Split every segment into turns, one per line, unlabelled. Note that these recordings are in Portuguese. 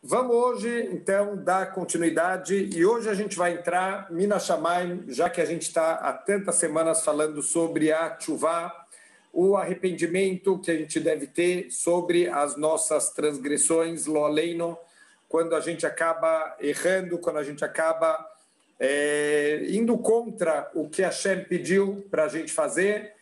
Vamos hoje, então, dar continuidade e hoje a gente vai entrar, Mina Shamayim, já que a gente está há tantas semanas falando sobre a Tchuvá, o arrependimento que a gente deve ter sobre as nossas transgressões, Lo Aleinu, quando a gente acaba errando, quando a gente acaba indo contra o que Hashem pediu para a gente fazer.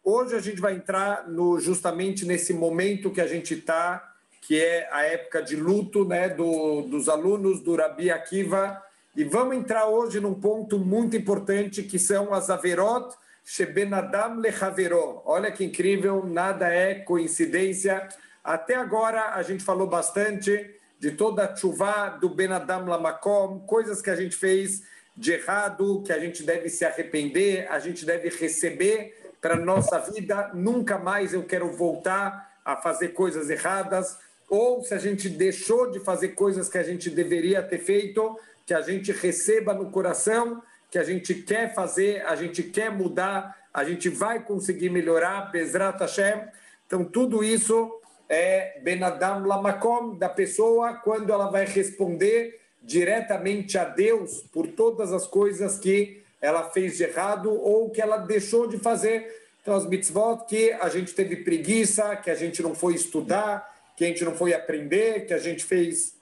Hoje a gente vai entrar justamente nesse momento que a gente está, que é a época de luto, né, dos alunos do Rabi Akiva, e vamos entrar hoje num ponto muito importante, que são as Averot Sheben Adam Lechaveró. Olha que incrível, nada é coincidência. Até agora a gente falou bastante de toda a Tchuvá do Ben Adam Lamakom, coisas que a gente fez de errado, que a gente deve se arrepender, a gente deve receber para a nossa vida. Nunca mais eu quero voltar a fazer coisas erradas, ou se a gente deixou de fazer coisas que a gente deveria ter feito, que a gente receba no coração, que a gente quer fazer, a gente quer mudar, a gente vai conseguir melhorar, Bezrat Hashem. Então, tudo isso é Ben Adam Lamakom, da pessoa, quando ela vai responder diretamente a Deus por todas as coisas que ela fez de errado ou que ela deixou de fazer. Então, as mitzvot que a gente teve preguiça, que a gente não foi estudar, que a gente não foi aprender, que a gente fez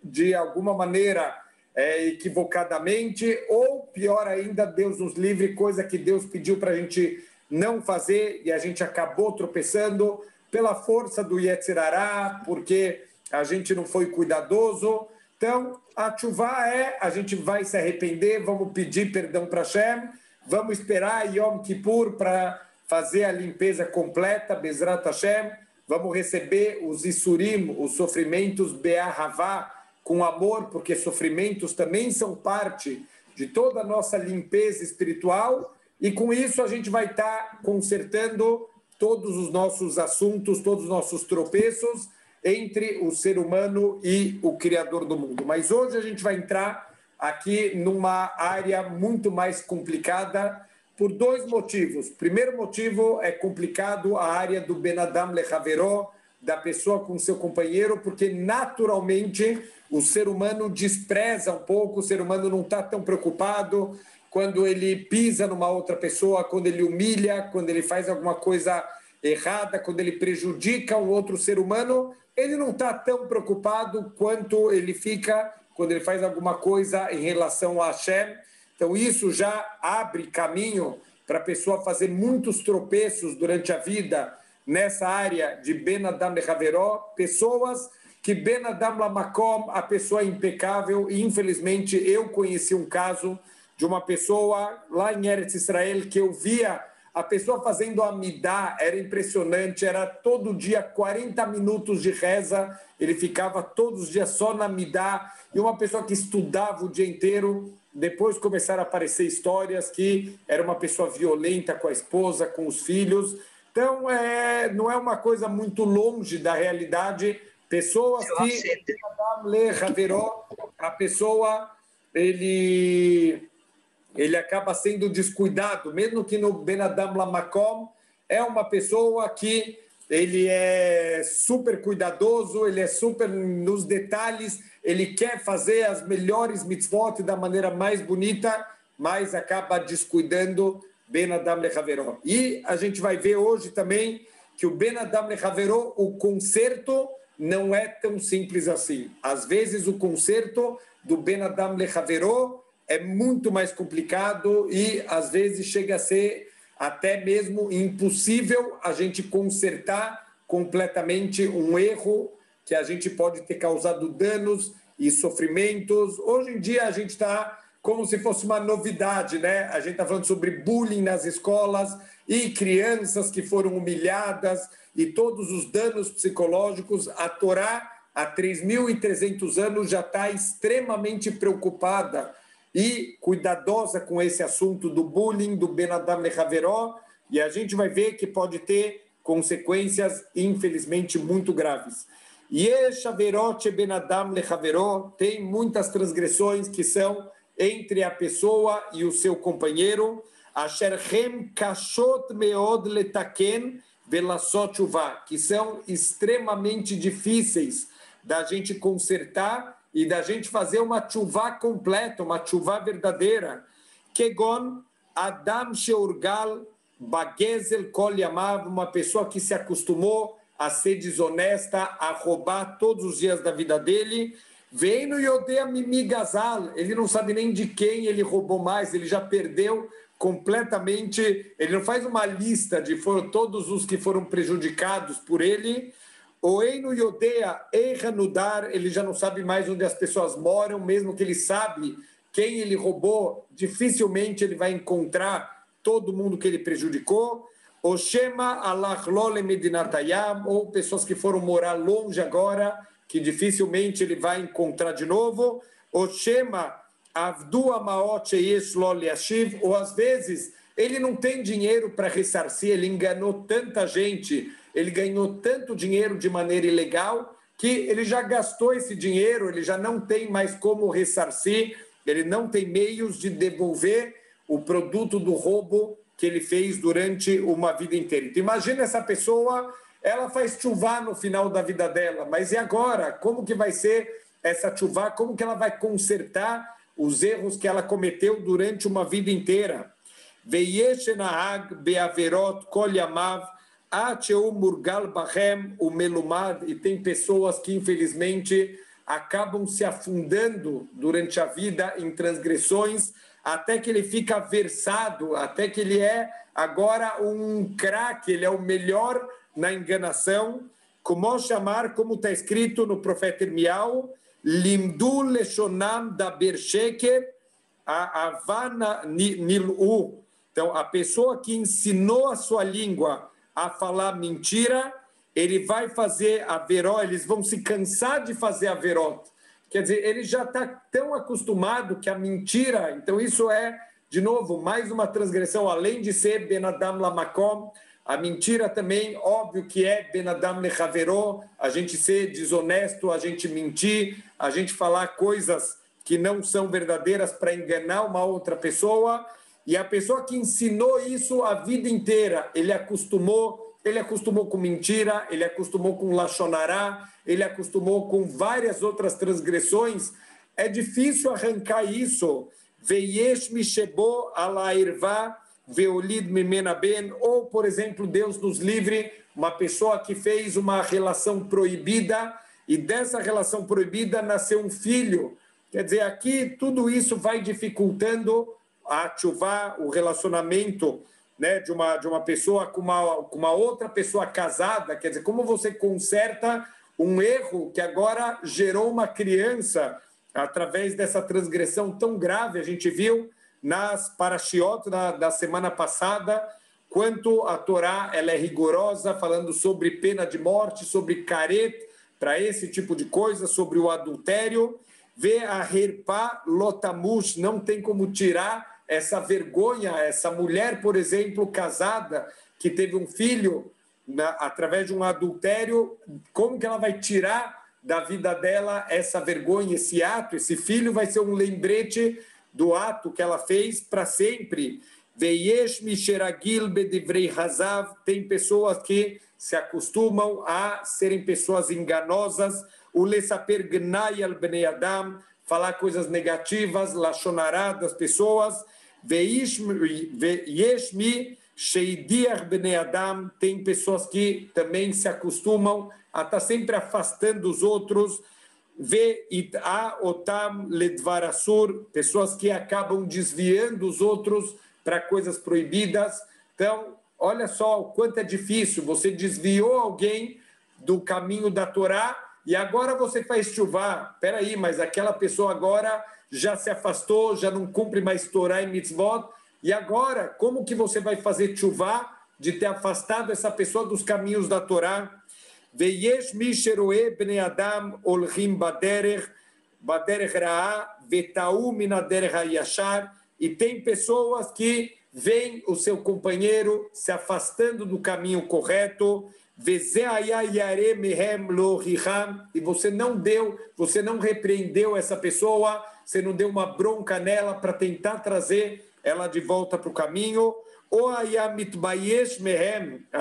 de alguma maneira equivocadamente, ou pior ainda, Deus nos livre, coisa que Deus pediu para a gente não fazer e a gente acabou tropeçando pela força do Yetzer Hará, porque a gente não foi cuidadoso. Então, a Tchuvá a gente vai se arrepender, vamos pedir perdão para Hashem, vamos esperar Yom Kippur para fazer a limpeza completa, Bezrat Hashem, vamos receber os Isurim, os sofrimentos Be'ahavá, com amor, porque sofrimentos também são parte de toda a nossa limpeza espiritual, e com isso a gente vai estar consertando todos os nossos assuntos, todos os nossos tropeços entre o ser humano e o Criador do mundo. Mas hoje a gente vai entrar aqui numa área muito mais complicada por dois motivos. O primeiro motivo é complicado, a área do Ben Adam Lechaveró, da pessoa com seu companheiro, porque naturalmente o ser humano despreza um pouco, o ser humano não está tão preocupado quando ele pisa numa outra pessoa, quando ele humilha, quando ele faz alguma coisa errada, quando ele prejudica um outro ser humano, ele não está tão preocupado quanto ele fica quando ele faz alguma coisa em relação a Hashem. Então isso já abre caminho para a pessoa fazer muitos tropeços durante a vida nessa área de Ben Adam Lechaveró, pessoas que Ben Adam Lamakom, a pessoa é impecável, e infelizmente eu conheci um caso de uma pessoa lá em Eretz Israel que eu via a pessoa fazendo amidá, era impressionante, era todo dia 40 minutos de reza, ele ficava todos os dias só na amidá, e uma pessoa que estudava o dia inteiro. Depois começaram a aparecer histórias que era uma pessoa violenta com a esposa, com os filhos. Então, não é uma coisa muito longe da realidade. Pessoas que a pessoa ele acaba sendo descuidado, mesmo que no Ben Adam Lamakom é uma pessoa que ele é super cuidadoso, ele é super nos detalhes, ele quer fazer as melhores mitzvot da maneira mais bonita, mas acaba descuidando Ben Adam Lechaveró. E a gente vai ver hoje também que o Ben Adam Lechaveró, o conserto não é tão simples assim. Às vezes o conserto do Ben Adam Lechaveró é muito mais complicado e às vezes chega a ser até mesmo impossível a gente consertar completamente um erro que a gente pode ter causado danos e sofrimentos. Hoje em dia a gente está como se fosse uma novidade, né? A gente está falando sobre bullying nas escolas e crianças que foram humilhadas e todos os danos psicológicos. A Torá, há 3.300 anos, já está extremamente preocupada e cuidadosa com esse assunto do bullying, do Ben Adam Lechaveró, e a gente vai ver que pode ter consequências, infelizmente, muito graves. Yesh Averot Ben Adam Lechaveró, tem muitas transgressões que são entre a pessoa e o seu companheiro, Asher Hem Kashot Meod Letaken Velasot Tshuva, que são extremamente difíceis da gente consertar e da gente fazer uma tchuvá completa, uma tchuvá verdadeira. Kegon Adam Sheurgal Bagezel Kol Yamav, uma pessoa que se acostumou a ser desonesta, a roubar todos os dias da vida dele. Vem no Yodea Mimi Gazal, ele não sabe nem de quem ele roubou mais, ele já perdeu completamente, ele não faz uma lista de todos os que foram prejudicados por ele. O Eino Yodea Eiranudar, ele já não sabe mais onde as pessoas moram, mesmo que ele sabe quem ele roubou, dificilmente ele vai encontrar todo mundo que ele prejudicou. O Shema Alachlole Medinatayam, ou pessoas que foram morar longe agora, que dificilmente ele vai encontrar de novo. O Shema Avdu Amaot Yeslol Yashiv, ou às vezes ele não tem dinheiro para ressarcir, ele enganou tanta gente, ele ganhou tanto dinheiro de maneira ilegal, que ele já gastou esse dinheiro, ele já não tem mais como ressarcir, ele não tem meios de devolver o produto do roubo que ele fez durante uma vida inteira. Então, imagina essa pessoa, ela faz tchuvá no final da vida dela, mas e agora? Como que vai ser essa tchuvá? Como que ela vai consertar os erros que ela cometeu durante uma vida inteira? Veyesh nahag beaverot kol yamav ateu murgal bahem umelumad, e tem pessoas que infelizmente acabam se afundando durante a vida em transgressões, até que ele fica versado, até que ele é agora um craque, ele é o melhor na enganação. Como chamar, como está escrito no profeta Irmial, Limdu leshonam da bersheker avana nilu. Então, a pessoa que ensinou a sua língua a falar mentira, ele vai fazer a veró, eles vão se cansar de fazer a veró. Quer dizer, ele já está tão acostumado que a mentira, então isso é, de novo, mais uma transgressão, além de ser Ben Adam Lamakom, a mentira também, óbvio que é Ben Adam Lechaveró, a gente ser desonesto, a gente mentir, a gente falar coisas que não são verdadeiras para enganar uma outra pessoa, e a pessoa que ensinou isso a vida inteira, ele acostumou com mentira, ele acostumou com lachonará, ele acostumou com várias outras transgressões. É difícil arrancar isso. Veyesh mishebo ala irvá veolid mimena ben, ou, por exemplo, Deus nos livre, uma pessoa que fez uma relação proibida e dessa relação proibida nasceu um filho. Quer dizer, aqui tudo isso vai dificultando a tchuvá, o relacionamento, né, de uma pessoa com uma outra pessoa casada. Quer dizer, como você conserta um erro que agora gerou uma criança através dessa transgressão tão grave? A gente viu nas parashiot da semana passada quanto a Torá ela é rigorosa, falando sobre pena de morte, sobre caret, para esse tipo de coisa, sobre o adultério. Vê a herpá lotamush, não tem como tirar essa vergonha, essa mulher, por exemplo, casada, que teve um filho através de um adultério, como que ela vai tirar da vida dela essa vergonha, esse ato? Esse filho vai ser um lembrete do ato que ela fez para sempre. Veyesh misheragil bedivrei hazav, tem pessoas que se acostumam a serem pessoas enganosas, o lesaper gnai al bnei adam, falar coisas negativas, lachonará das pessoas. Veyeshmi sheidiach bnei adam, tem pessoas que também se acostumam a estar sempre afastando os outros. Ve'it'a otam ledvar asur, pessoas que acabam desviando os outros para coisas proibidas. Então, olha só o quanto é difícil. Você desviou alguém do caminho da Torá e agora você faz tchuvá. Espera aí, mas aquela pessoa agora já se afastou, já não cumpre mais Torá e mitzvot. E agora, como que você vai fazer tchuvá de ter afastado essa pessoa dos caminhos da Torá? Veyesh mi sheroe bnei adam olchim baderech ra'a vetau min haderech hayashar. E tem pessoas que veem o seu companheiro se afastando do caminho correto, e você não repreendeu essa pessoa, você não deu uma bronca nela para tentar trazer ela de volta para o caminho. Ou a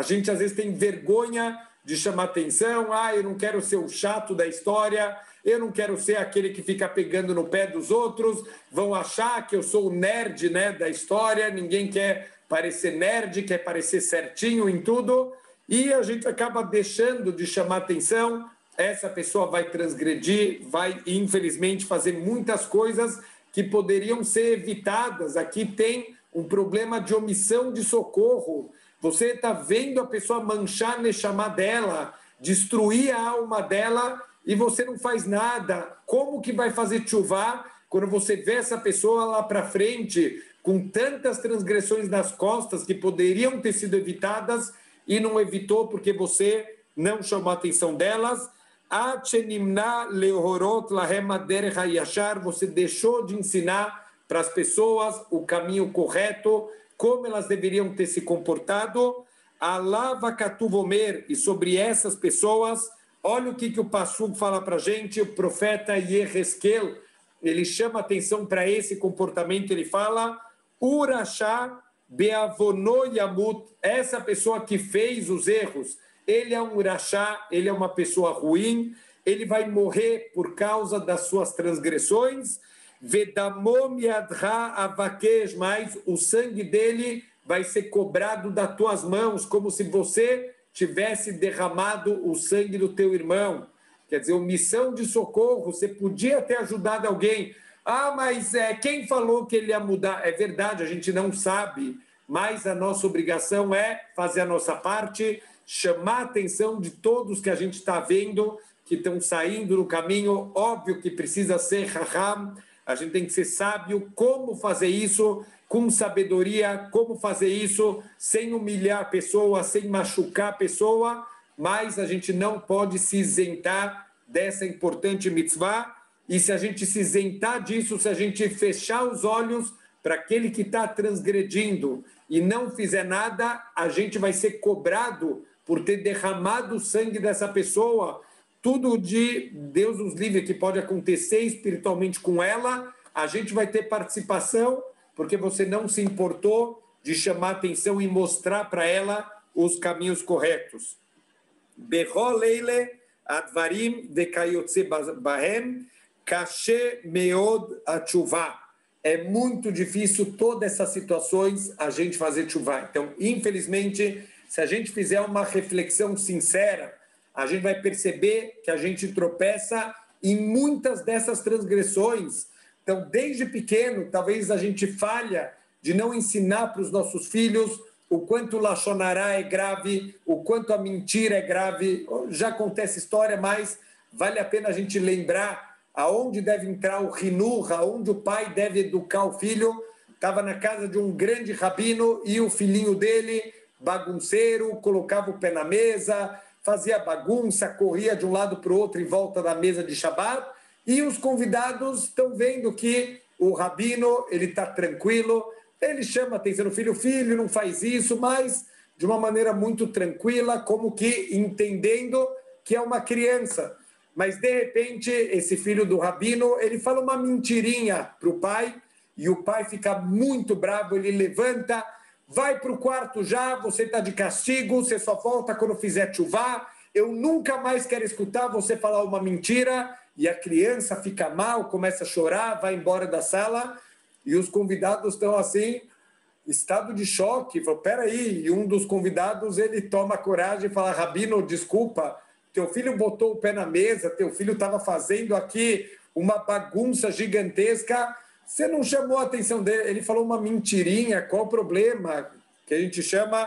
gente às vezes tem vergonha de chamar atenção. Ah, eu não quero ser o chato da história, eu não quero ser aquele que fica pegando no pé dos outros, vão achar que eu sou o nerd, né, da história, ninguém quer parecer nerd, quer parecer certinho em tudo, e a gente acaba deixando de chamar atenção. Essa pessoa vai transgredir, vai, infelizmente, fazer muitas coisas que poderiam ser evitadas. Aqui tem um problema de omissão de socorro. Você está vendo a pessoa manchar Neshama dela, destruir a alma dela, e você não faz nada. Como que vai fazer tshuva quando você vê essa pessoa lá para frente, com tantas transgressões nas costas que poderiam ter sido evitadas e não evitou porque você não chamou a atenção delas? Você deixou de ensinar para as pessoas o caminho correto, como elas deveriam ter se comportado. Alava Katuvomer, e sobre essas pessoas, olha o que o Passuco fala para a gente, o profeta Yehezkel, ele chama atenção para esse comportamento, ele fala, Urachá beavono yamut, essa pessoa que fez os erros, ele é um urachá, ele é uma pessoa ruim, ele vai morrer por causa das suas transgressões, vedamom yadra avakesh, mas o sangue dele vai ser cobrado das tuas mãos, como se você tivesse derramado o sangue do teu irmão. Quer dizer, omissão de socorro, você podia ter ajudado alguém. Ah, mas quem falou que ele ia mudar? É verdade, a gente não sabe, mas a nossa obrigação é fazer a nossa parte, chamar a atenção de todos que a gente está vendo, que estão saindo no caminho. Óbvio que precisa ser raham, a gente tem que ser sábio, como fazer isso com sabedoria, como fazer isso sem humilhar a pessoa, sem machucar a pessoa, mas a gente não pode se isentar dessa importante mitzvah, e se a gente se isentar disso, se a gente fechar os olhos para aquele que está transgredindo e não fizer nada, a gente vai ser cobrado por ter derramado o sangue dessa pessoa. Tudo de Deus nos livre que pode acontecer espiritualmente com ela, a gente vai ter participação, porque você não se importou de chamar atenção e mostrar para ela os caminhos corretos. Bechol leile advarim dekayotze bahem kashe meod atshuvah. É muito difícil todas essas situações a gente fazer tshuva. Então, infelizmente, se a gente fizer uma reflexão sincera, a gente vai perceber que a gente tropeça em muitas dessas transgressões. Então, desde pequeno, talvez a gente falha de não ensinar para os nossos filhos o quanto o lachonará é grave, o quanto a mentira é grave. Já acontece história, mas vale a pena a gente lembrar aonde deve entrar o rinur, aonde o pai deve educar o filho. Estava na casa de um grande rabino e o filhinho dele, bagunceiro, colocava o pé na mesa, fazia bagunça, corria de um lado para o outro em volta da mesa de Shabbat, e os convidados estão vendo que o rabino ele está tranquilo, ele chama a atenção do filho, filho, não faz isso, mas de uma maneira muito tranquila, como que entendendo que é uma criança. Mas, de repente, esse filho do rabino, ele fala uma mentirinha para o pai, e o pai fica muito bravo, ele levanta, vai para o quarto já, você está de castigo, você só volta quando fizer tshuva, eu nunca mais quero escutar você falar uma mentira, e a criança fica mal, começa a chorar, vai embora da sala, e os convidados estão assim, estado de choque, fala, peraí, e um dos convidados, ele toma coragem e fala, rabino, desculpa, teu filho botou o pé na mesa, teu filho estava fazendo aqui uma bagunça gigantesca, você não chamou a atenção dele, ele falou uma mentirinha, qual o problema? Que a gente chama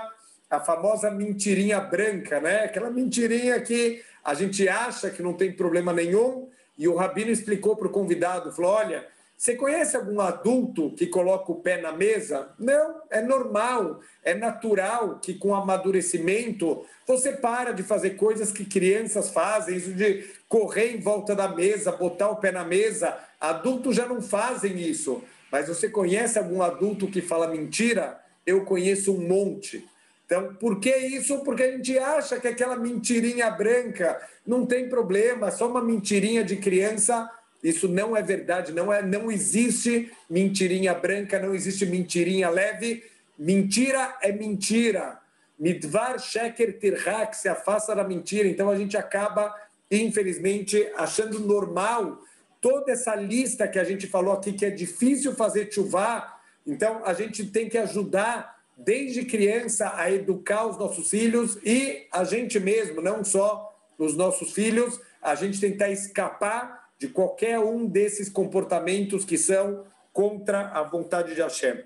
a famosa mentirinha branca, né? Aquela mentirinha que a gente acha que não tem problema nenhum, e o rabino explicou para o convidado, falou, olha, você conhece algum adulto que coloca o pé na mesa? Não, é normal, é natural que com amadurecimento você para de fazer coisas que crianças fazem, isso de correr em volta da mesa, botar o pé na mesa. Adultos já não fazem isso. Mas você conhece algum adulto que fala mentira? Eu conheço um monte. Então, por que isso? Porque a gente acha que aquela mentirinha branca não tem problema, só uma mentirinha de criança. Isso não é verdade, não existe mentirinha branca, não existe mentirinha leve. Mentira é mentira. Midvar sheker tirha, que se afasta da mentira. Então a gente acaba, infelizmente, achando normal toda essa lista que a gente falou aqui, que é difícil fazer tchuvá. Então a gente tem que ajudar desde criança a educar os nossos filhos e a gente mesmo, não só os nossos filhos, a gente tentar escapar de qualquer um desses comportamentos que são contra a vontade de Hashem.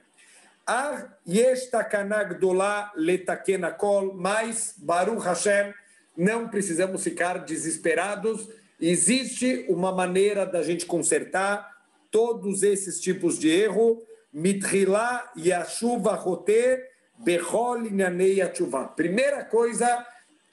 Mas, Baruch Hashem, não precisamos ficar desesperados. Existe uma maneira da gente consertar todos esses tipos de erro. Mitrilá yashuva rote bechol inyanei atshuva. Primeira coisa,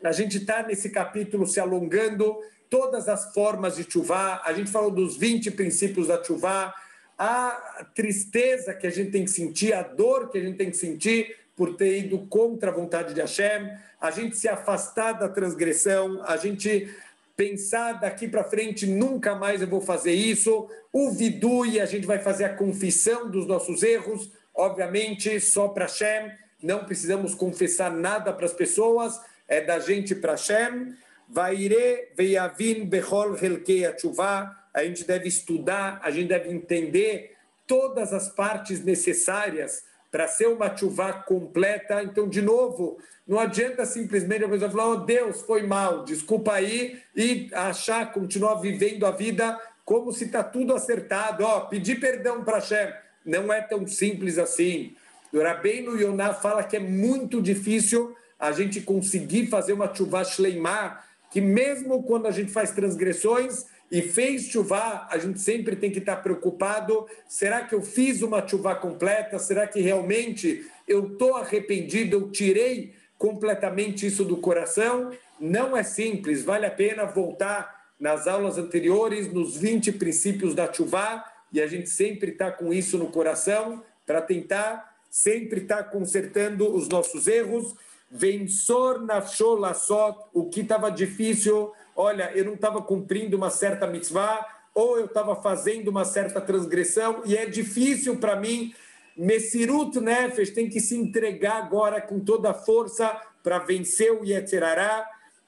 a gente está nesse capítulo se alongando, todas as formas de tchuvá. A gente falou dos 20 princípios da tchuvá, a tristeza que a gente tem que sentir, a dor que a gente tem que sentir por ter ido contra a vontade de Hashem, a gente se afastar da transgressão, a gente pensar daqui para frente, nunca mais eu vou fazer isso. O vidui, a gente vai fazer a confissão dos nossos erros, obviamente só para Hashem, não precisamos confessar nada para as pessoas, é da gente para Hashem. Vaire veiavin bechol helkei atshuvah, a gente deve estudar, a gente deve entender todas as partes necessárias para ser uma tchuvá completa. Então, de novo, não adianta simplesmente a pessoa falar, oh, Deus, foi mal, desculpa aí, e achar, continuar vivendo a vida como se está tudo acertado. Oh, pedir perdão para Hashem. Não é tão simples assim. O Rabbeinu Yonah fala que é muito difícil a gente conseguir fazer uma tchuvá shleimá, que mesmo quando a gente faz transgressões e fez tchuvá, a gente sempre tem que estar preocupado, será que eu fiz uma tchuvá completa? Será que realmente eu estou arrependido, eu tirei completamente isso do coração? Não é simples, vale a pena voltar nas aulas anteriores, nos 20 princípios da tchuvá, e a gente sempre está com isso no coração, para tentar sempre estar consertando os nossos erros. Vensor nafsho lassot, o que estava difícil, olha, eu não estava cumprindo uma certa mitzvah, ou eu estava fazendo uma certa transgressão, e é difícil para mim. Mesirut nefesh, tem que se entregar agora com toda a força para vencer o Yetzer Hara.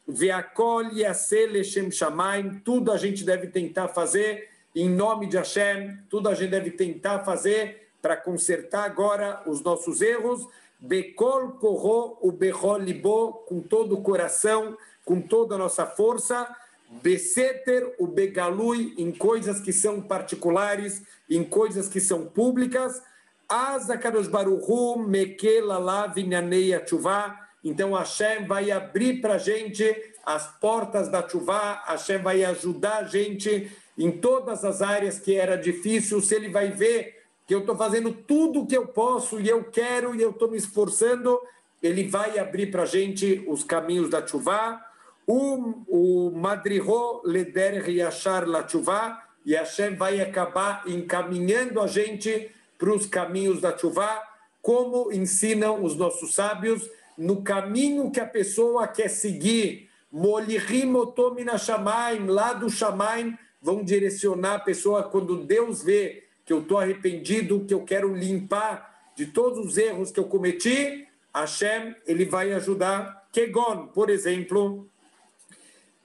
Ve'akol yaseh leshem shamayim, tudo a gente deve tentar fazer em nome de Hashem, tudo a gente deve tentar fazer para consertar agora os nossos erros. Bekol korro o bechol libo, com todo o coração, com toda a nossa força. Beseter o begalui, em coisas que são particulares, em coisas que são públicas. Asa kadosh baruch hu mekel alav inyanei atshuvah. Então Hashem vai abrir para a gente as portas da tchuvá, Hashem vai ajudar a gente em todas as áreas que era difícil. Se ele vai ver que eu estou fazendo tudo o que eu posso e eu quero e eu estou me esforçando, ele vai abrir para a gente os caminhos da tchuvá. O madriho leder yashar la tchuvá, e Hashem vai acabar encaminhando a gente para os caminhos da tchuvá, como ensinam os nossos sábios, no caminho que a pessoa quer seguir. Molihim otomina shamaim, lá do shamaim, vão direcionar a pessoa quando Deus vê que eu estou arrependido, que eu quero limpar de todos os erros que eu cometi. Hashem, ele vai ajudar. Kegon, por exemplo,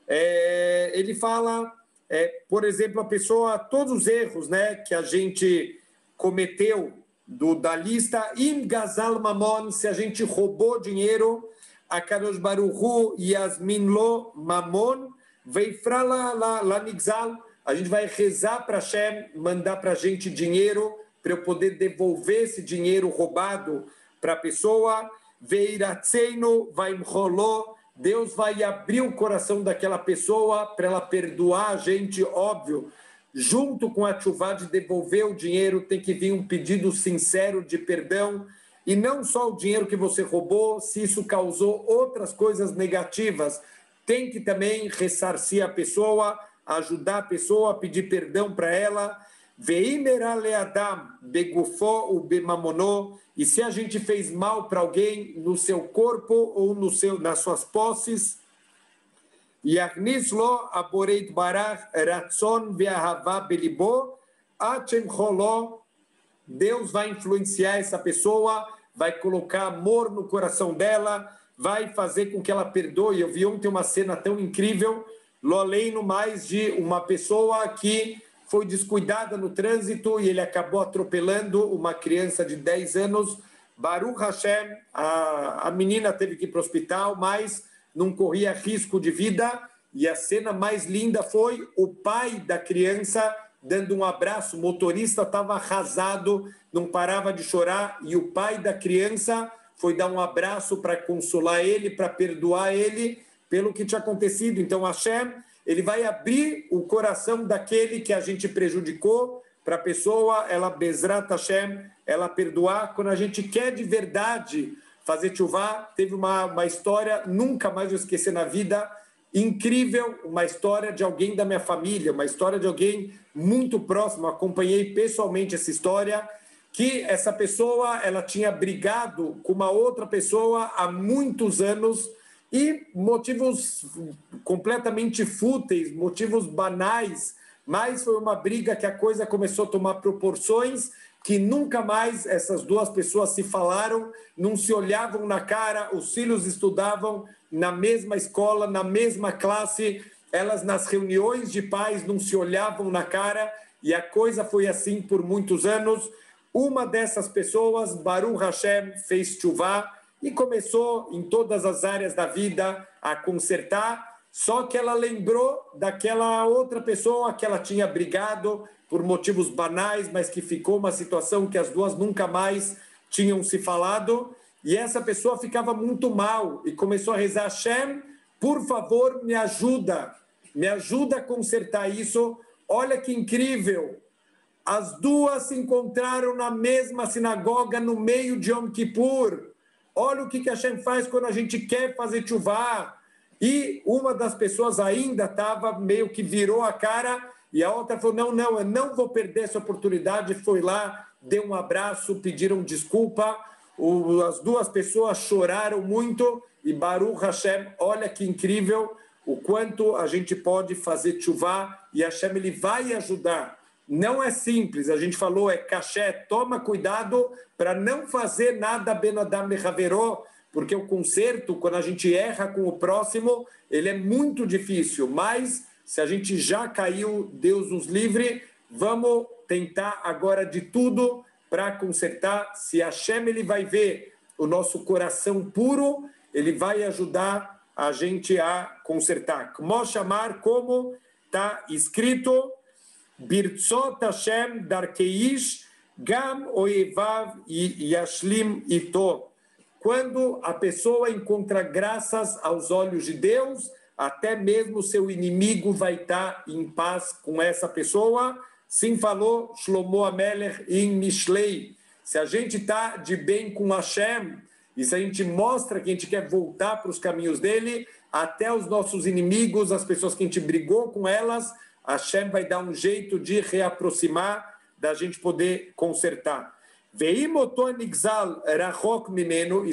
ele fala, por exemplo, a pessoa, todos os erros, né, que a gente cometeu da lista, im gazal mamon, se a gente roubou dinheiro, a Kadosh Baruch Hu yasmin lo mamon, veifra la nigzal, a gente vai rezar para Hashem, mandar para a gente dinheiro, para eu poder devolver esse dinheiro roubado para a pessoa. Veiratzeinu vaimcholó, Deus vai abrir o coração daquela pessoa para ela perdoar a gente, óbvio. Junto com a tchuvá de devolver o dinheiro, tem que vir um pedido sincero de perdão. E não só o dinheiro que você roubou, se isso causou outras coisas negativas, tem que também ressarcir a pessoa, ajudar a pessoa a pedir perdão para ela. Veimera leadam begufó o bemamonó, e se a gente fez mal para alguém no seu corpo ou nas suas posses, Yachnis lo aboreit barach ratzon ve'ahavá belibo achem choló, Deus vai influenciar essa pessoa, vai colocar amor no coração dela, vai fazer com que ela perdoe. Eu vi ontem uma cena tão incrível, lo além no mais de uma pessoa que foi descuidada no trânsito e ele acabou atropelando uma criança de 10 anos. Baruch Hashem, a menina teve que ir para o hospital, mas não corria risco de vida. E a cena mais linda foi o pai da criança dando um abraço. O motorista estava arrasado, não parava de chorar, e o pai da criança foi dar um abraço para consolar ele, para perdoar ele pelo que tinha acontecido. Então, Hashem, ele vai abrir o coração daquele que a gente prejudicou, para a pessoa, ela, Bezrat Hashem, ela perdoar. Quando a gente quer de verdade fazer tchuvá, teve uma história, nunca mais vou esquecer na vida, incrível, uma história de alguém da minha família, uma história de alguém muito próximo, acompanhei pessoalmente essa história, que essa pessoa, ela tinha brigado com uma outra pessoa há muitos anos e motivos completamente fúteis, motivos banais, mas foi uma briga que a coisa começou a tomar proporções que nunca mais essas duas pessoas se falaram, não se olhavam na cara, os filhos estudavam na mesma escola, na mesma classe, elas nas reuniões de pais não se olhavam na cara, e a coisa foi assim por muitos anos. Uma dessas pessoas, Baruch Hashem, fez tchuvá e começou em todas as áreas da vida a consertar, só que ela lembrou daquela outra pessoa que ela tinha brigado por motivos banais, mas que ficou uma situação que as duas nunca mais tinham se falado, e essa pessoa ficava muito mal e começou a rezar: Hashem, por favor, me ajuda a consertar isso. Olha que incrível, as duas se encontraram na mesma sinagoga no meio de Yom Kippur. Olha o que Hashem faz quando a gente quer fazer tchuvá. E uma das pessoas ainda estava meio que virou a cara, e a outra falou: não, eu não vou perder essa oportunidade. Foi lá, deu um abraço, pediram desculpa. As duas pessoas choraram muito, e Baruch Hashem, olha que incrível o quanto a gente pode fazer tchuvá, e Hashem, ele vai ajudar. Não é simples, a gente falou, é caché, toma cuidado para não fazer nada ben adam lechaveró, porque o conserto, quando a gente erra com o próximo, ele é muito difícil, mas se a gente já caiu, Deus nos livre, vamos tentar agora de tudo para consertar. Se Hashem, ele vai ver o nosso coração puro, ele vai ajudar a gente a consertar. Como chamar, como está escrito, Birtzot Hashem darkeish gam oevav yashlim ito. Quando a pessoa encontra graças aos olhos de Deus, até mesmo seu inimigo vai estar em paz com essa pessoa. Sim, falou Shlomo Amelech em Mishlei. Se a gente está de bem com Hashem, e se a gente mostra que a gente quer voltar para os caminhos dele, até os nossos inimigos, as pessoas que a gente brigou com elas, Hashem vai dar um jeito de reaproximar, da gente poder consertar. E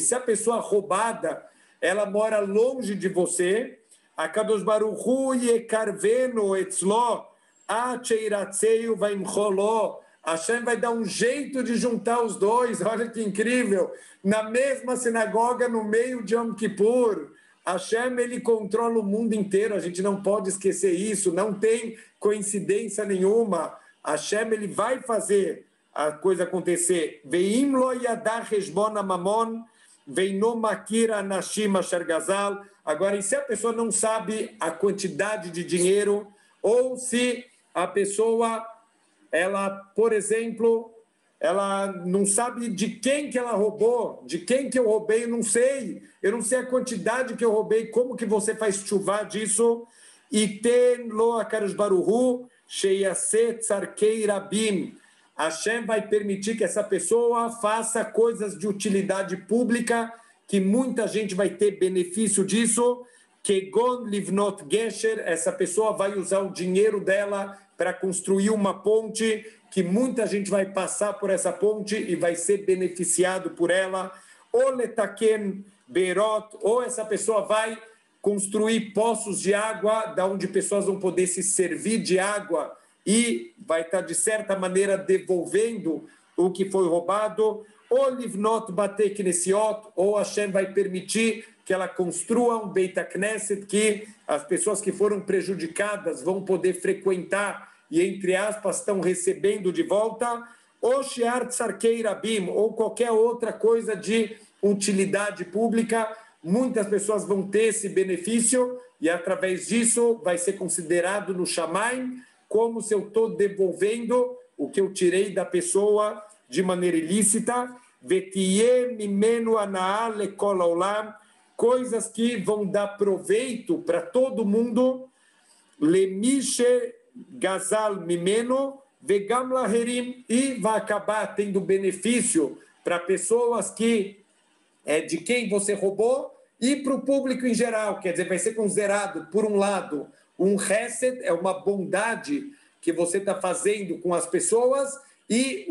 se a pessoa roubada, ela mora longe de você, a Kadosh Baruch Hu yekarvenu etzlo, Hashem vai dar um jeito de juntar os dois. Olha que incrível, na mesma sinagoga, no meio de Yom Kippur. Hashem, ele controla o mundo inteiro, a gente não pode esquecer isso, não tem coincidência nenhuma. Hashem, ele vai fazer a coisa acontecer. Veim lo yadar cheshbon mamon, veino makir anashim asher gazal. Agora, e se a pessoa não sabe a quantidade de dinheiro, ou se a pessoa, ela, por exemplo, ela não sabe de quem que ela roubou, de quem que eu roubei, eu não sei a quantidade que eu roubei, como que você faz chuva disso? E ten lo akadosh baruch hu sheyaseh tzarkei rabim. Hashem vai permitir que essa pessoa faça coisas de utilidade pública, que muita gente vai ter benefício disso. Kegon livnot gesher, essa pessoa vai usar o dinheiro dela para construir uma ponte, que muita gente vai passar por essa ponte e vai ser beneficiado por ela. Ou letaken berot, ou essa pessoa vai construir poços de água, da onde pessoas vão poder se servir de água e vai estar, de certa maneira, devolvendo o que foi roubado. Ou livnot batei knesiot, ou Hashem vai permitir que ela construa um Beit HaKnesset, que as pessoas que foram prejudicadas vão poder frequentar e, entre aspas, estão recebendo de volta, ou Shiar Tzarkei Rabim, ou qualquer outra coisa de utilidade pública. Muitas pessoas vão ter esse benefício e, através disso, vai ser considerado no Shamaim como se eu estou devolvendo o que eu tirei da pessoa de maneira ilícita. Vetie mimenu anaa lekol haolam, coisas que vão dar proveito para todo mundo. Lemishe gazal mimeno vegam laherim, e vai acabar tendo benefício para pessoas que de quem você roubou e para o público em geral. Quer dizer, vai ser considerado, por um lado, um chesed, é uma bondade que você está fazendo com as pessoas, e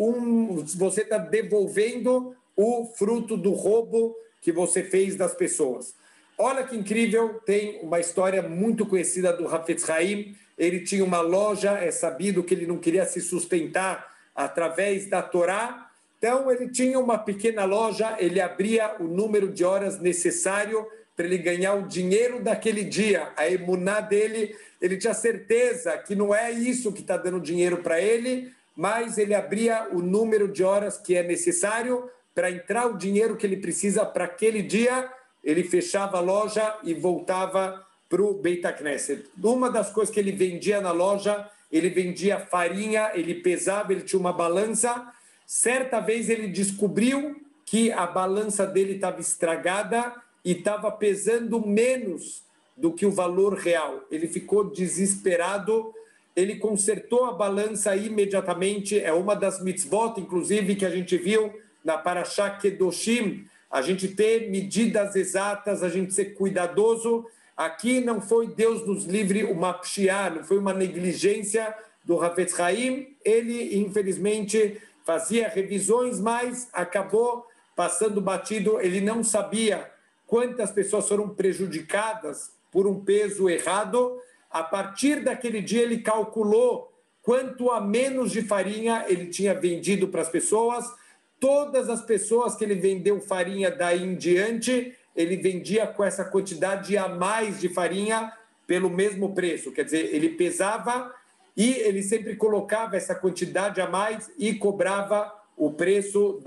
você está devolvendo o fruto do roubo que você fez das pessoas. Olha que incrível, tem uma história muito conhecida do Hafetz Haim. Ele tinha uma loja, é sabido que ele não queria se sustentar através da Torá, então ele tinha uma pequena loja, ele abria o número de horas necessário para ele ganhar o dinheiro daquele dia. A emuná dele, ele tinha certeza que não é isso que está dando dinheiro para ele, mas ele abria o número de horas que é necessário para entrar o dinheiro que ele precisa para aquele dia. Ele fechava a loja e voltava para o Beit HaKnesset. Uma das coisas que ele vendia na loja, ele vendia farinha, ele pesava, ele tinha uma balança. Certa vez ele descobriu que a balança dele estava estragada e estava pesando menos do que o valor real. Ele ficou desesperado, ele consertou a balança imediatamente. É uma das mitzvot, inclusive, que a gente viu na Parashá Kedoshim, a gente ter medidas exatas, a gente ser cuidadoso. Aqui não foi, Deus nos livre, uma pshiá, não foi uma negligência do Hafetz Haim. Ele, infelizmente, fazia revisões, mas acabou passando batido. Ele não sabia quantas pessoas foram prejudicadas por um peso errado. A partir daquele dia, ele calculou quanto a menos de farinha ele tinha vendido para as pessoas. Todas as pessoas que ele vendeu farinha daí em diante, ele vendia com essa quantidade a mais de farinha pelo mesmo preço. Quer dizer, ele pesava e ele sempre colocava essa quantidade a mais e cobrava o preço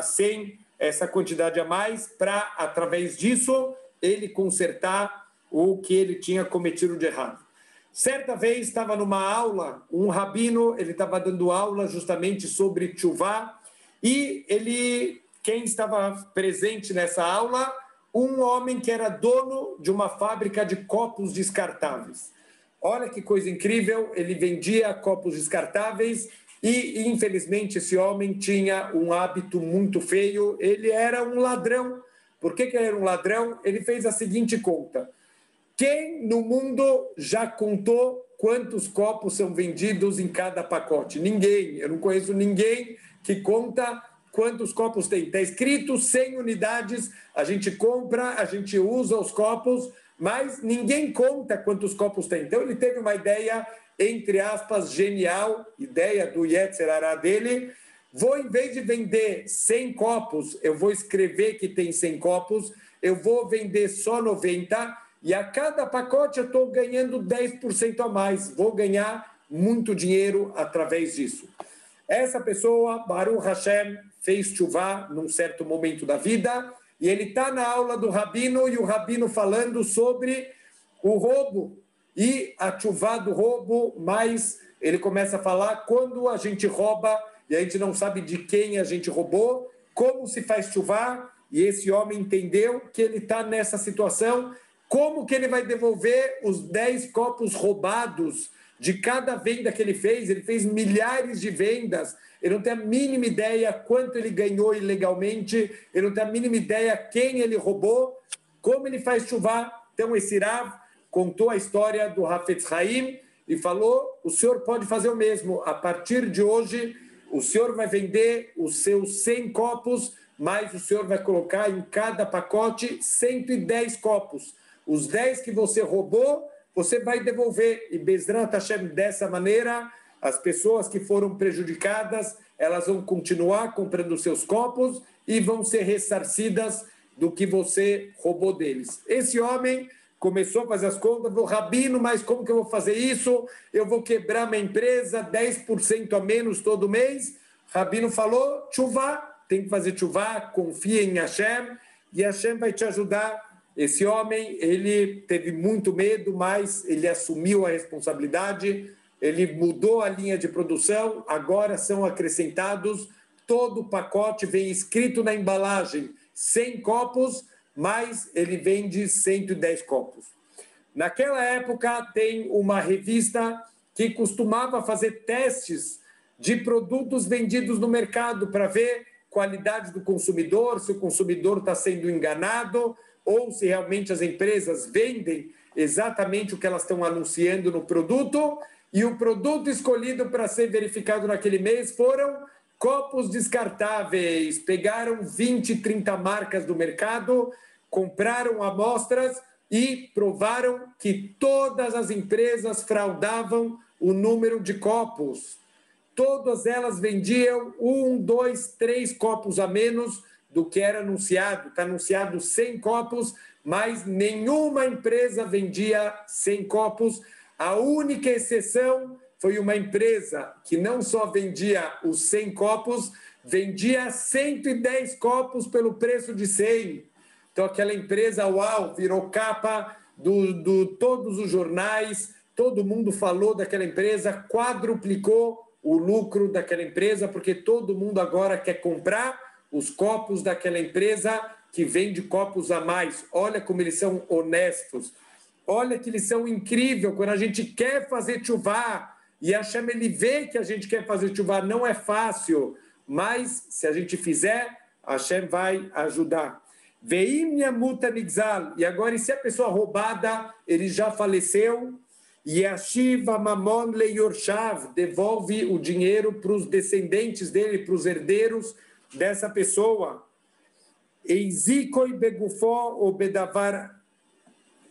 sem essa quantidade a mais, para, através disso, ele consertar o que ele tinha cometido de errado. Certa vez, estava numa aula, um rabino, ele estava dando aula justamente sobre tchuvá, e quem estava presente nessa aula, um homem que era dono de uma fábrica de copos descartáveis. Olha que coisa incrível, ele vendia copos descartáveis e, infelizmente, esse homem tinha um hábito muito feio, ele era um ladrão. Por que ele era um ladrão? Ele fez a seguinte conta: quem no mundo já contou quantos copos são vendidos em cada pacote? Ninguém, eu não conheço ninguém que conta quantos copos tem. Está escrito 100 unidades, a gente compra, a gente usa os copos, mas ninguém conta quantos copos tem. Então ele teve uma ideia, entre aspas, genial, ideia do Yetzer Hará dele. Em vez de vender 100 copos, eu vou escrever que tem 100 copos, eu vou vender só 90, e a cada pacote eu estou ganhando 10% a mais. Vou ganhar muito dinheiro através disso. Essa pessoa, Baruch Hashem, fez tchuvá num certo momento da vida, e ele está na aula do rabino, e o rabino falando sobre o roubo e a tchuvá do roubo, mas ele começa a falar quando a gente rouba e a gente não sabe de quem a gente roubou, como se faz tchuvá, e esse homem entendeu que ele está nessa situação. Como que ele vai devolver os 10 copos roubados de cada venda que ele fez milhares de vendas, ele não tem a mínima ideia quanto ele ganhou ilegalmente, ele não tem a mínima ideia quem ele roubou, como ele faz tchuvá. Então esse Rav contou a história do Hafetz Haim e falou: o senhor pode fazer o mesmo, a partir de hoje o senhor vai vender os seus 100 copos, mas o senhor vai colocar em cada pacote 110 copos. Os 10 que você roubou, você vai devolver. E Bezrat Hashem, dessa maneira, as pessoas que foram prejudicadas, elas vão continuar comprando seus copos e vão ser ressarcidas do que você roubou deles. Esse homem começou a fazer as contas, falou, Rabino, mas como que eu vou fazer isso? Eu vou quebrar minha empresa, 10% a menos todo mês. Rabino falou, tchuvá, tem que fazer tchuvá, confia em Hashem, e Hashem vai te ajudar. Esse homem, ele teve muito medo, mas ele assumiu a responsabilidade, ele mudou a linha de produção, agora são acrescentados, todo o pacote vem escrito na embalagem, 100 copos, mas ele vende 110 copos. Naquela época, tem uma revista que costumava fazer testes de produtos vendidos no mercado para ver qualidade do consumidor, se o consumidor está sendo enganado ou se realmente as empresas vendem exatamente o que elas estão anunciando no produto. E o produto escolhido para ser verificado naquele mês foram copos descartáveis. Pegaram 20, 30 marcas do mercado, compraram amostras e provaram que todas as empresas fraudavam o número de copos. Todas elas vendiam 1, 2, 3 copos a menos do que era anunciado. Está anunciado 100 copos, mas nenhuma empresa vendia 100 copos. A única exceção foi uma empresa que não só vendia os 100 copos, vendia 110 copos pelo preço de 100. Então, aquela empresa, uau, virou capa do todos os jornais, todo mundo falou daquela empresa, quadruplicou o lucro daquela empresa, porque todo mundo agora quer comprar os copos daquela empresa que vende copos a mais. Olha como eles são honestos. Olha que eles são incríveis. Quando a gente quer fazer tchuvá, e a Hashem, ele vê que a gente quer fazer tchuvá, não é fácil, mas se a gente fizer, a Hashem vai ajudar. Veim yamuta nigzal. E agora, e se a pessoa roubada, ele já faleceu, Yashiva mamon leyorshav, devolve o dinheiro para os descendentes dele, para os herdeiros dessa pessoa. Eizikoi begufó ou bedavar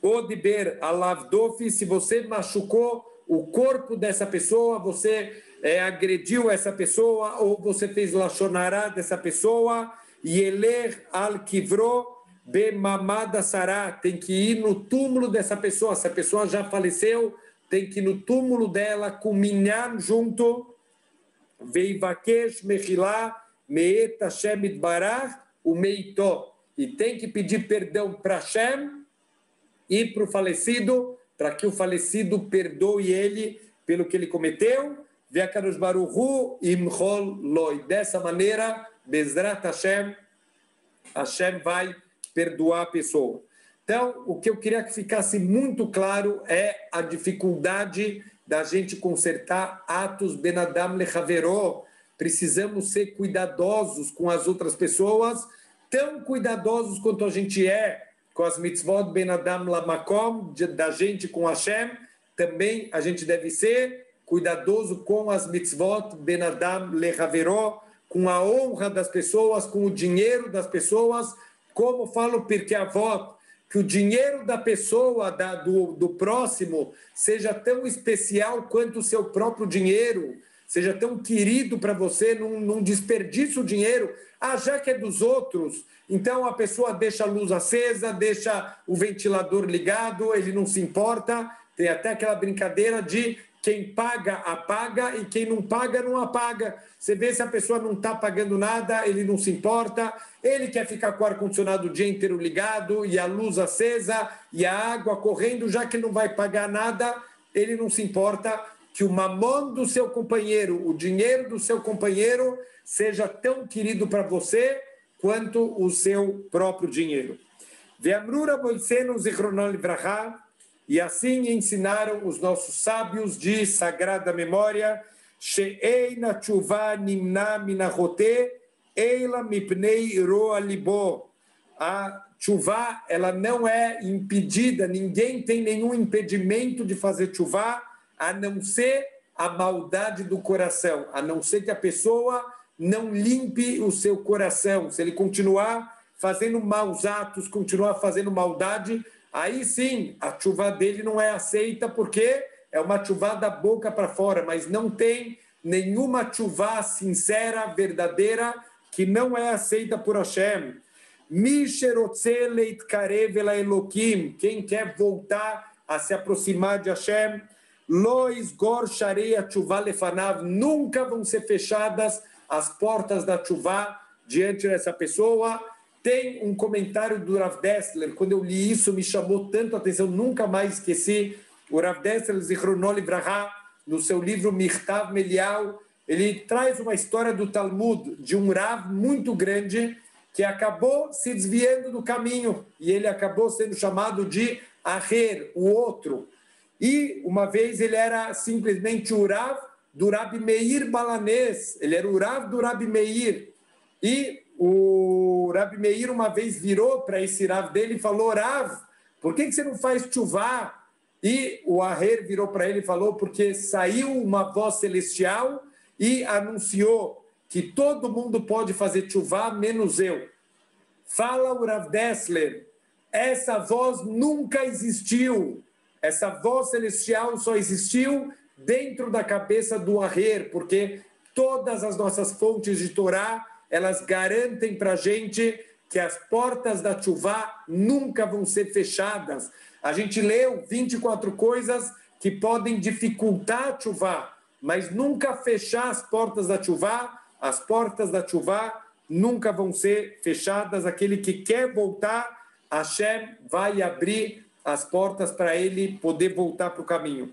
odiber alavdofi, se você machucou o corpo dessa pessoa, você agrediu essa pessoa, ou você fez lachonará dessa pessoa, yeler al-kivro bemamada sará, tem que ir no túmulo dessa pessoa, se a pessoa já faleceu, tem que ir no túmulo dela, com minyan junto, veivakesh mechilá, meet Hashem itbarach, o meitó, e tem que pedir perdão para Hashem e para o falecido, para que o falecido perdoe ele pelo que ele cometeu, ve'akadosh baruch hu imchol loi. Dessa maneira, Bezrat Hashem, Hashem vai perdoar a pessoa. Então, o que eu queria que ficasse muito claro é a dificuldade da gente consertar atos ben adam lechaveró. Precisamos ser cuidadosos com as outras pessoas, tão cuidadosos quanto a gente é com as mitzvot ben adam lamakom, da gente com Hashem, também a gente deve ser cuidadoso com as mitzvot ben adam lechaveró, com a honra das pessoas, com o dinheiro das pessoas, como fala o Pirkei Avot, que o dinheiro da pessoa, do próximo, seja tão especial quanto o seu próprio dinheiro, seja tão querido para você, não desperdice o dinheiro, já que é dos outros, então a pessoa deixa a luz acesa, deixa o ventilador ligado, ele não se importa, tem até aquela brincadeira de quem paga, apaga, e quem não paga, não apaga. Você vê se a pessoa não está pagando nada, ele não se importa, ele quer ficar com o ar-condicionado o dia inteiro ligado, e a luz acesa, e a água correndo, já que não vai pagar nada, ele não se importa que o mamon do seu companheiro, o dinheiro do seu companheiro, seja tão querido para você quanto o seu próprio dinheiro. Ve'amrura Moisenu zichrono livrachá, e assim ensinaram os nossos sábios de sagrada memória, she'eina tshuva nimna minachote, eila mipnei roa libo. A tshuva, ela não é impedida, ninguém tem nenhum impedimento de fazer tshuva, a não ser a maldade do coração, a não ser que a pessoa não limpe o seu coração. Se ele continuar fazendo maus atos, continuar fazendo maldade, aí sim, a tshuva dele não é aceita, porque é uma tshuva da boca para fora, mas não tem nenhuma tshuva sincera, verdadeira, que não é aceita por Hashem. Misherotze leitkarev ela Elokim, quem quer voltar a se aproximar de Hashem, Lois gor sharei atchuvah lefanav, nunca vão ser fechadas as portas da Tchuvah diante dessa pessoa. Tem um comentário do Rav Dessler, quando eu li isso me chamou tanto a atenção, nunca mais esqueci. O Rav Dessler, Zichrono Livraha, no seu livro Mirtav Melial, ele traz uma história do Talmud, de um Rav muito grande, que acabou se desviando do caminho, e ele acabou sendo chamado de Aher, o outro. E uma vez ele era simplesmente o Rav do Rabi Meir Balanês, ele era o Rav do Rabi Meir. E o Rabi Meir uma vez virou para esse Rav dele e falou: Rav, por que você não faz tchuvá? E o Aher virou para ele e falou: porque saiu uma voz celestial e anunciou que todo mundo pode fazer tchuvá, menos eu. Fala o Rav Dessler, essa voz nunca existiu. Essa voz celestial só existiu dentro da cabeça do Aher, porque todas as nossas fontes de Torá, elas garantem para a gente que as portas da Tchuvá nunca vão ser fechadas. A gente leu 24 coisas que podem dificultar a Tchuvá, mas nunca fechar as portas da Tchuvá. As portas da Tchuvá nunca vão ser fechadas. Aquele que quer voltar, Hashem vai abrir as portas para ele poder voltar para o caminho.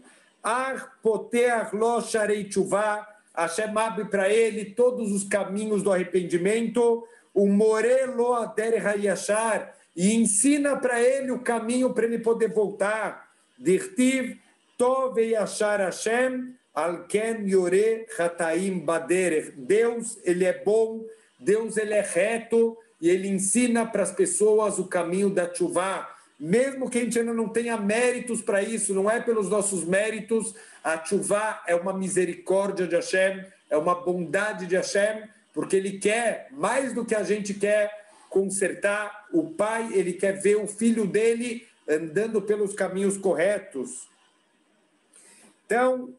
Hashem abre para ele todos os caminhos do arrependimento, o Morelo Ader Hayashar, e ensina para ele o caminho para ele poder voltar. Dirtiv Tov Yashar Hashem Alken Yore Chataim Baderech. Deus, ele é bom, Deus, ele é reto, e ele ensina para as pessoas o caminho da Tchuvá. Mesmo que a gente ainda não tenha méritos para isso, não é pelos nossos méritos, a Tchuvá é uma misericórdia de Hashem, é uma bondade de Hashem, porque ele quer, mais do que a gente quer, consertar o pai, ele quer ver o filho dele andando pelos caminhos corretos. Então,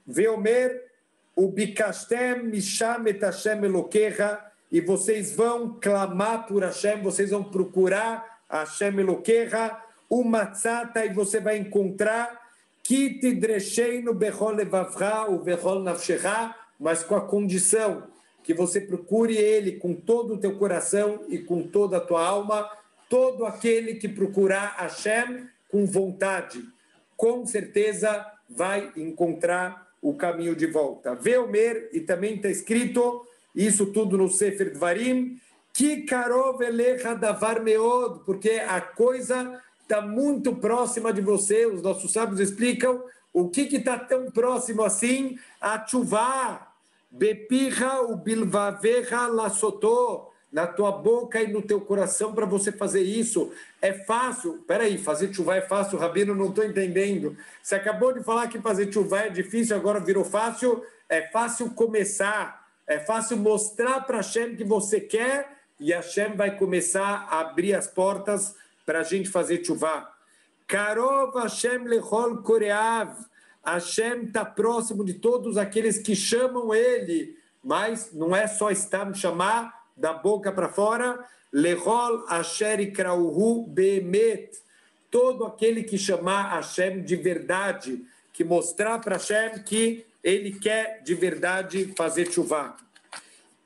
Veomer, o Bikashtem Misham et Hashem Elokecha, e vocês vão clamar por Hashem, vocês vão procurar Hashem Elokecha, o Matzata, e você vai encontrar Kit Dresheinu Bechol Levavcha, o Bechol Nafshecha, mas com a condição que você procure ele com todo o teu coração e com toda a tua alma. Todo aquele que procurar Hashem com vontade, com certeza vai encontrar o caminho de volta. Veomer, e também está escrito isso tudo no Sefer Dvarim, Ki karov elecha davar meod, porque a coisa está muito próxima de você. Os nossos sábios explicam o que está tão próximo assim. A Tchuvá, bepicha o bilvavecha lasotó, na tua boca e no teu coração para você fazer isso. É fácil. Peraí, fazer Tchuvá é fácil, Rabino? Não estou entendendo. Você acabou de falar que fazer Tchuvá é difícil, agora virou fácil. É fácil começar. É fácil mostrar para Hashem que você quer, e Hashem vai começar a abrir as portas para a gente fazer Tchuvá. Karov Hashem lechol koreav. Hashem está próximo de todos aqueles que chamam ele, mas não é só estar me chamar da boca para fora. Lechol asher ikrauhu beemet. Todo aquele que chamar Hashem de verdade, que mostrar para Hashem que ele quer de verdade fazer Tchuvá.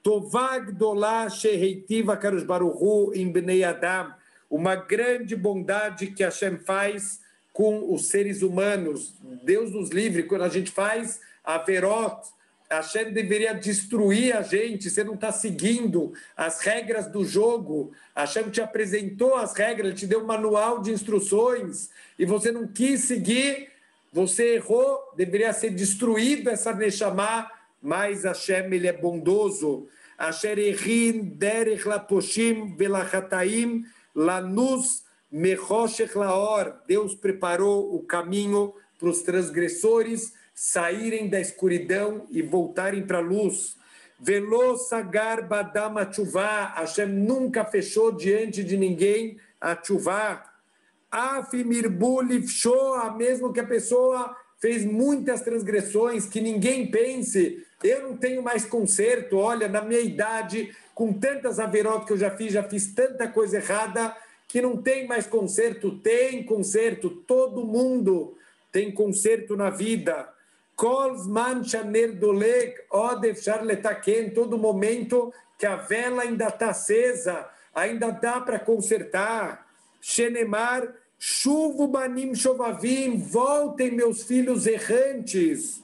Tová gdolá shereitiva kadosh baruch hu im bnei adam. Uma grande bondade que Hashem faz com os seres humanos. Deus nos livre, quando a gente faz averot, Hashem deveria destruir a gente. Você não está seguindo as regras do jogo. Hashem te apresentou as regras, ele te deu um manual de instruções e você não quis seguir, você errou, deveria ser destruído essa Neshama, mas Hashem, ele é bondoso. Asher erin derech laposhim velachataim lanus mechoshech laor. Deus preparou o caminho para os transgressores saírem da escuridão e voltarem para a luz. Velo sagar badam atchuvá. Hashem nunca fechou diante de ninguém a tchuvá. Afimirbu lifshó, mesmo que a pessoa fez muitas transgressões, que ninguém pense, eu não tenho mais conserto, olha, na minha idade, com tantas averotas que eu já fiz tanta coisa errada, que não tem mais conserto. Tem conserto, todo mundo tem conserto na vida. Todo momento que a vela ainda está acesa, ainda dá para consertar. Shenemar, chuvo banim shovavim, voltem meus filhos errantes.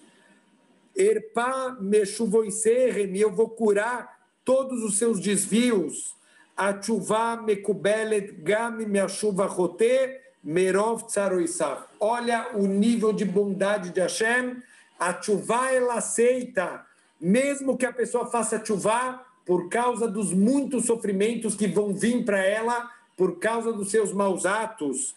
Erpá mechuvoiserem, eu vou curar todos os seus desvios. Atchuvá mekubelet gam meachuva rote merov tsaroisaf. Olha o nível de bondade de Hashem. A tchuvá, ela aceita, mesmo que a pessoa faça tchuvá por causa dos muitos sofrimentos que vão vir para ela, por causa dos seus maus atos.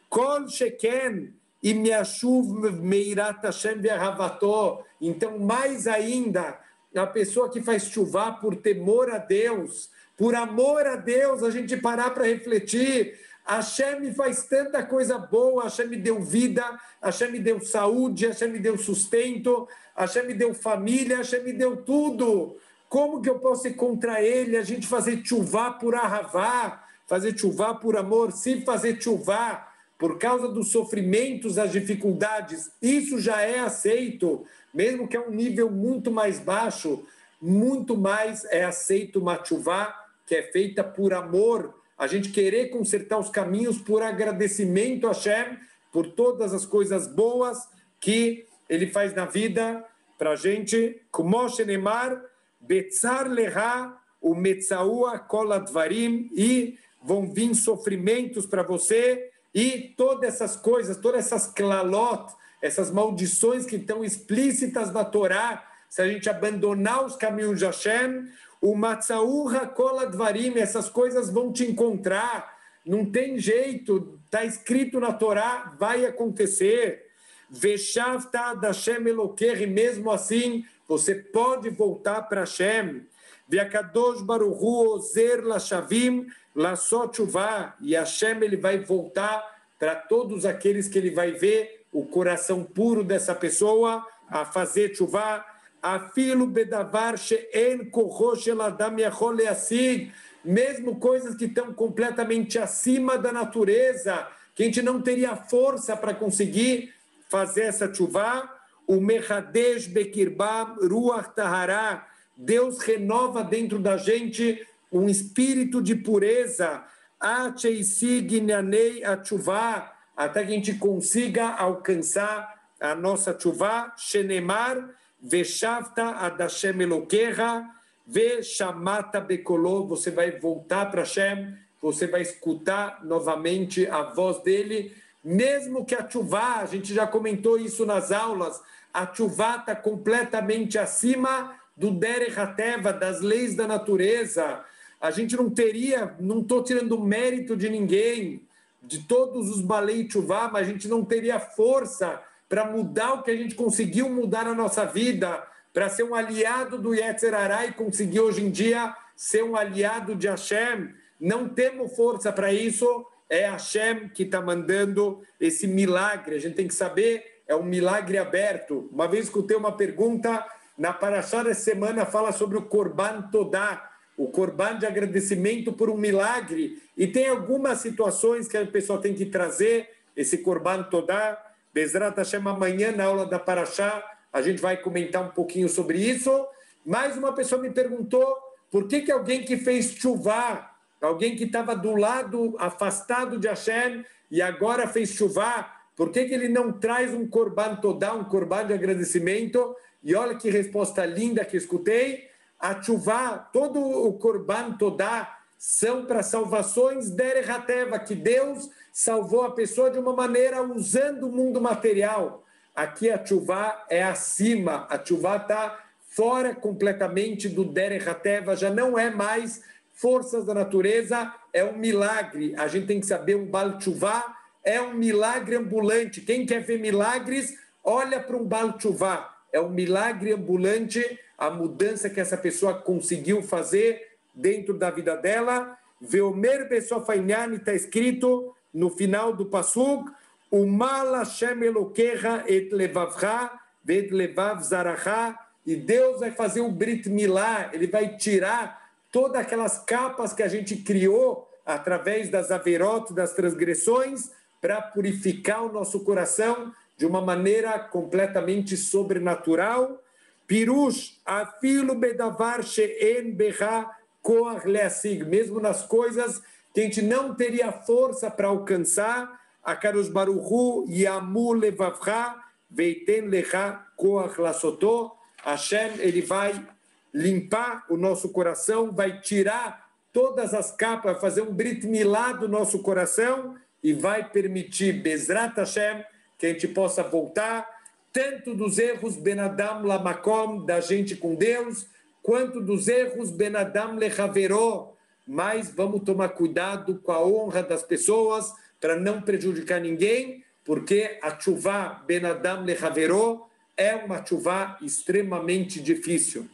Kol sheken e meashuv meirat Hashem ve'ahavató. Então, mais ainda, a pessoa que faz tchuvá por temor a Deus, por amor a Deus, a gente parar para refletir. Hashem me faz tanta coisa boa, Hashem me deu vida, Hashem me deu saúde, Hashem me deu sustento, Hashem me deu família, Hashem me deu tudo. Como que eu posso ir contra ele? A gente fazer tchuvá por ahavá, fazer tchuvá por amor, se fazer tchuvá por causa dos sofrimentos, das dificuldades, isso já é aceito, mesmo que é um nível muito mais baixo, muito mais é aceito uma tchuvá que é feita por amor, a gente querer consertar os caminhos por agradecimento a Hashem, por todas as coisas boas que ele faz na vida para a gente. Como Shenemar, Betzar Leha, o Metzaua Kol Advarim, e vão vir sofrimentos para você, e todas essas coisas, todas essas klalot, essas maldições que estão explícitas na Torá, se a gente abandonar os caminhos de Hashem, o Matzaurra Koladvarim, essas coisas vão te encontrar, não tem jeito, está escrito na Torá, vai acontecer. Veshavta da Hashem Eloquer, e mesmo assim, você pode voltar para Hashem. Veakadosh Baruchu Ozer Lashavim Lasot Chuvá, e Hashem ele vai voltar para todos aqueles que ele vai ver o coração puro dessa pessoa a fazer chuvá. Afilo bedavar she'en kocho shel adam yachol leasig, mesmo coisas que estão completamente acima da natureza, que a gente não teria força para conseguir fazer essa chuvá. O mechadesh bekirbam ruach tahara, Deus renova dentro da gente um espírito de pureza, acheisig nyanei a chuvá, até que a gente consiga alcançar a nossa chuvá. Shenemar Veshavta ad Hashem Eloqueha, Veshamata Bekolô, você vai voltar para Hashem, você vai escutar novamente a voz dele, mesmo que a chuvá, a gente já comentou isso nas aulas, a chuvá está completamente acima do Derech HaTeva, das leis da natureza. A gente não teria, não estou tirando mérito de ninguém, de todos os balei chuvá, mas a gente não teria força para mudar o que a gente conseguiu mudar na nossa vida, para ser um aliado do Yetzer Hará e conseguir hoje em dia ser um aliado de Hashem. Não temos força para isso, é Hashem que está mandando esse milagre. A gente tem que saber, é um milagre aberto. Uma vez escutei uma pergunta, na Parashá dessa semana fala sobre o Korban Todá, o Korban de agradecimento por um milagre. E tem algumas situações que a pessoa tem que trazer esse Korban Todá. Bezrat Hashem, amanhã na aula da Parashá, a gente vai comentar um pouquinho sobre isso. Mais uma pessoa me perguntou por que alguém que fez chuvá, alguém que estava do lado, afastado de Hashem, e agora fez chuvá, por que ele não traz um Korban Todá, um Korban de agradecimento? E olha que resposta linda que escutei. A chuvá, todo o Korban Todá, são para salvações Derech HaTeva, que Deus salvou a pessoa de uma maneira usando o mundo material. Aqui a chuvá é acima, a chuvá está fora completamente do Derech HaTeva, já não é mais forças da natureza, é um milagre. A gente tem que saber, um Baal Chuvá é um milagre ambulante. Quem quer ver milagres, olha para um Baal Chuvá. É um milagre ambulante, a mudança que essa pessoa conseguiu fazer dentro da vida dela. Veomer Besofainyan, está escrito no final do Pasuk, Umal Hashem Elokecha et levavcha ved levav zaracha. E Deus vai fazer o Brit Milá, ele vai tirar todas aquelas capas que a gente criou através das averot, das transgressões, para purificar o nosso coração de uma maneira completamente sobrenatural. Pirush, afilo bedavar she'en becha koach leasig, mesmo nas coisas que a gente não teria força para alcançar, Akadosh Baruch Hu yamu levavcha veiten lecha koach lasotó. Hashem, ele vai limpar o nosso coração, vai tirar todas as capas, vai fazer um Brit Milá do nosso coração e vai permitir, Bezrat Hashem, que a gente possa voltar, tanto dos erros Ben Adam Lamakom, da gente com Deus, quanto dos erros Ben Adam Lechaveró. Mas vamos tomar cuidado com a honra das pessoas para não prejudicar ninguém, porque a Tchuvá Ben Adam Lechaveró é uma Tchuvá extremamente difícil.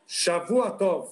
Shavua Tov.